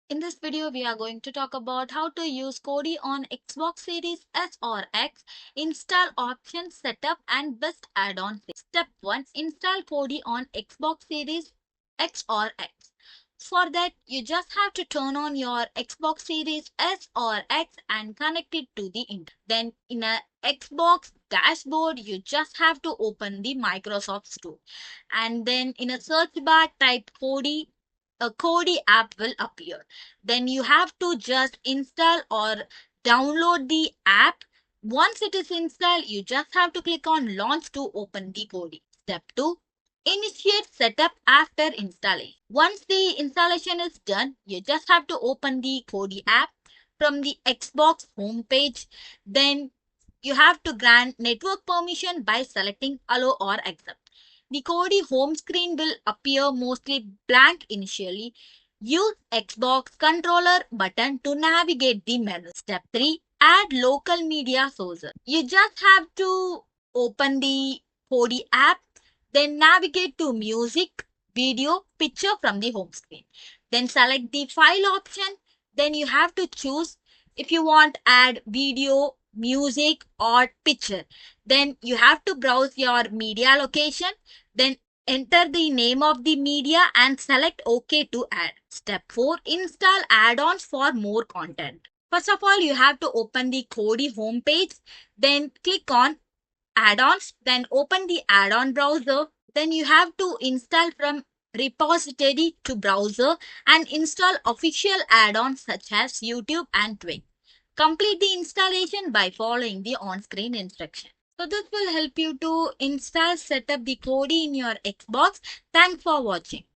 In this video, we are going to talk about how to use Kodi on Xbox Series S or X, install options, setup, and best add-ons. Step 1. Install Kodi on Xbox Series X or X. For that, you just have to turn on your Xbox Series S or X and connect it to the internet. Then in a Xbox dashboard, you just have to open the Microsoft Store. And then in a search bar, type Kodi. A Kodi app will appear. Then you have to just install or download the app. Once it is installed, you just have to click on launch to open the Kodi. Step 2. Initiate setup after installing. Once the installation is done, you just have to open the Kodi app from the Xbox homepage. Then you have to grant network permission by selecting allow or accept. The Kodi home screen will appear mostly blank initially. Use Xbox controller button to navigate the menu. Step 3. Add local media sources. You just have to open the Kodi app, then navigate to music, video, picture from the home screen. Then select the file option. Then you have to choose if you want add video, music or picture. Then you have to browse your media location. Then enter the name of the media and select OK to add. Step 4. Install add-ons for more content. First of all, you have to open the Kodi homepage. Then click on add-ons. Then open the add-on browser. Then you have to install from repository to browser and install official add-ons such as YouTube and Twitch. Complete the installation by following the on-screen instructions. So this will help you to install, set up the Kodi in your Xbox. Thanks for watching.